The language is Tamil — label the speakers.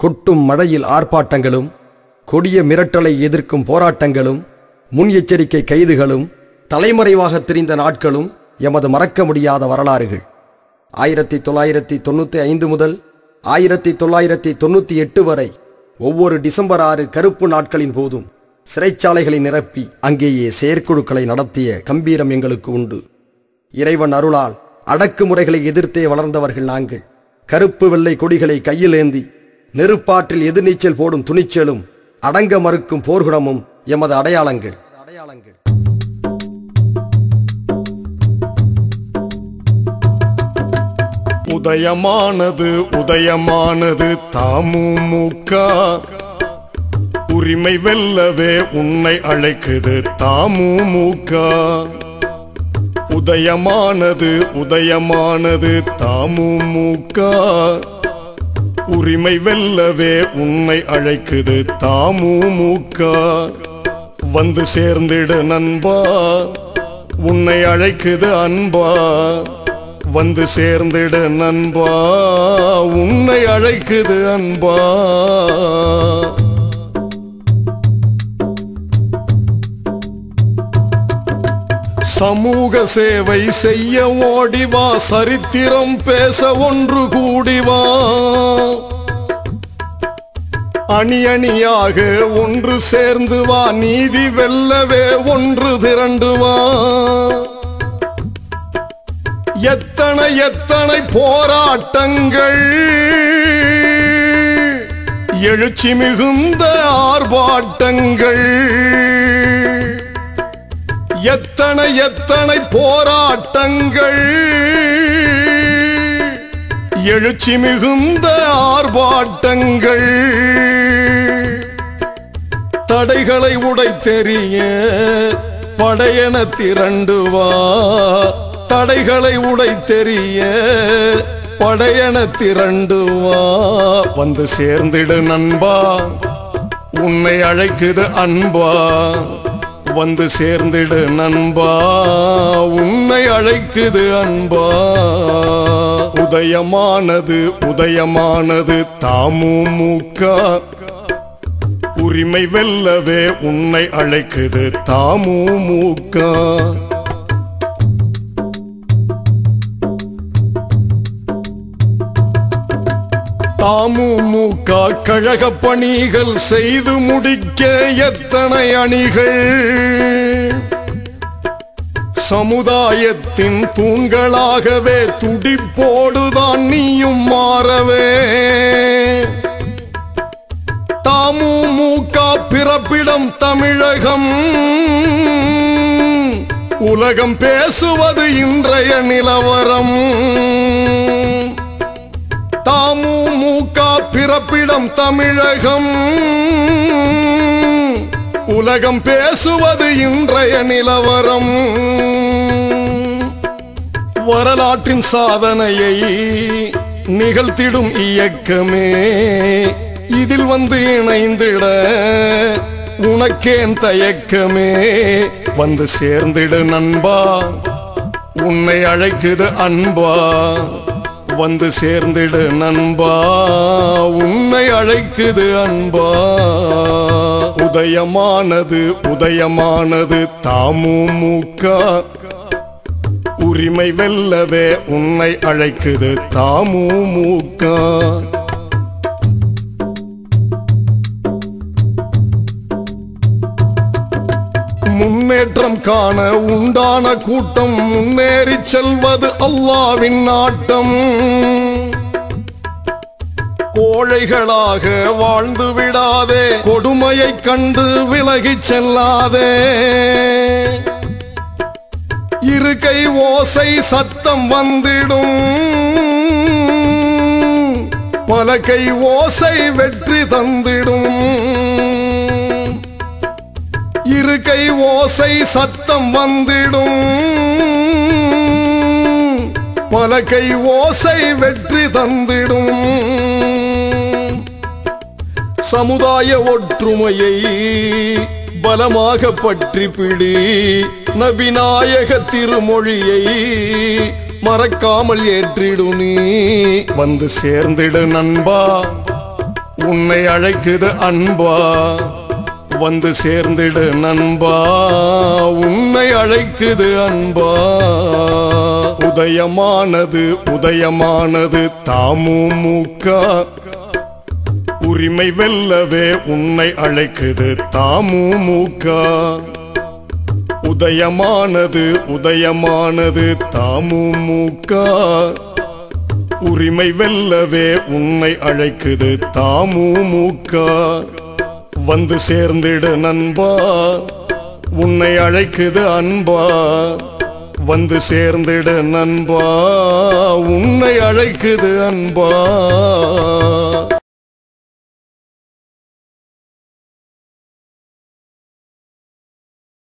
Speaker 1: கொட்டும் மழையில் ஆர்ப்பாட்டங்களும், கொடிய மிரட்டலை எதிர்க்கும் போராட்டங்களும், முன் எச்சரிக்கை கைதுகளும், தலைமறைவாக திரிந்த நாட்களும் எமது மறக்க முடியாத வரலாறுகள். 1995 முதல் 1998 வரை ஒவ்வொரு டிசம்பர் 6 கருப்பு நாட்களின் போதும் சிறைச்சாலைகளை நிரப்பி அங்கேயே செயற்குழுக்களை நடத்திய கம்பீரம் எங்களுக்கு உண்டு. இறைவன் அருளால் அடக்குமுறைகளை எதிர்த்தே வளர்ந்தவர்கள் நாங்கள். கருப்பு வெள்ளை கொடிகளை கையில் ஏந்தி நெருப்பாற்றில் எதிர்நீச்சல் போடும் துணிச்சலும் அடங்க மறுக்கும் போர்க்குணமும் எமது அடையாளங்கள்.
Speaker 2: உதயமானது உதயமானது தமுமுக, உரிமை வெல்லவே உன்னை அழைக்குது தமுமுக. உதயமானது உதயமானது தமுமுக, உரிமை வெல்லவே உன்னை அழைக்குது தமுமுக. வந்து சேர்ந்திடு நண்பா, உன்னை அழைக்குது அன்பா. வந்து சேர்ந்திடு நண்பா, உன்னை அழைக்குது அன்பா. சமூக சேவை செய்ய ஓடிவா, சரித்திரம் பேச ஒன்று கூடிவா. அணி அணியாக ஒன்று சேர்ந்து வா, நீதி வெல்லவே ஒன்று திரண்டு வா. எத்தனை எத்தனை போராட்டங்கள், எழுச்சி மிகுந்த ஆர்ப்பாட்டங்கள். எத்தனை எத்தனை போராட்டங்கள், எழுச்சி மிகுந்த ஆர்ப்பாட்டங்கள். தடைகளை உடைத்தெறிய படையென திரண்டு வா. தடைகளை உடைத்தெறிய படையென திரண்டு வா. வந்து சேர்ந்திடு நண்பா, உன்னை அழைக்குது அன்பா. வந்து சேர்ந்திடு நண்பா, உன்னை அழைக்குது அன்பா. உதயமானது உதயமானது தமுமுக, உரிமை வெல்லவே உன்னை அழைக்குது தமுமுக. தமுமுக கழக பணிகள் செய்து முடிக்க எத்தனை அணிகள். சமுதாயத்தின் தூண்களாகவே துடிப்போடுதான் நீயும் மாறவே. தமுமுக பிறப்பிடம் தமிழகம், உலகம் பேசுவது இன்றைய நிலவரம். தமுமுக பிறப்பிடம் தமிழகம், உலகம் பேசுவது இன்றைய நிலவரம். வரலாற்றின் சாதனையை நிகழ்த்திடும் இயக்கமே, இதில் வந்து இணைந்திட உனக்கேன் தயக்கமே. வந்து சேர்ந்திடு நண்பா, உன்னை அழைக்குது அன்பா. வந்து சேர்ந்திடு நண்பா, உன்னை அழைக்குது அன்பா. உதயமானது உதயமானது தமுமுக, உரிமை வெல்லவே உன்னை அழைக்குது தமுமுக. முன்னேற்றம் காண உண்டான கூட்டம், முன்னேறி செல்வது அல்லாவின் நாட்டம். கோழைகளாக வாழ்ந்து விடாதே, கொடுமையை கண்டு விலகிச் செல்லாதே. இருக்கை ஓசை சத்தம் வந்திடும், பலகை ஓசை வெற்றி தந்திடும். இருக்கை ஓசை சத்தம் வந்திடும், பலகை ஓசை வெற்றி தந்திடும். சமுதாய ஒற்றுமையை பலமாக பற்றி பிடி, நபிநாயக திருமொழியை மறக்காமல் ஏற்றிடு நீ. வந்து சேர்ந்திடு நண்பா, உன்னை அழைக்குது அன்பா வந்து சேர்ந்திடு நண்பா உன்னை அழைக்குது அன்பா உதயமானது உதயமானது தமுமுக உரிமை வெல்லவே உன்னை அழைக்குது தமுமுக உதயமானது உதயமானது தமுமுக உரிமை வெல்லவே உன்னை அழைக்குது தமுமுக வந்து சேர்ந்திடு நண்பா உன்னை அழைக்குது அன்பா வந்து சேர்ந்திடு நண்பா உன்னை அழைக்குது அன்பா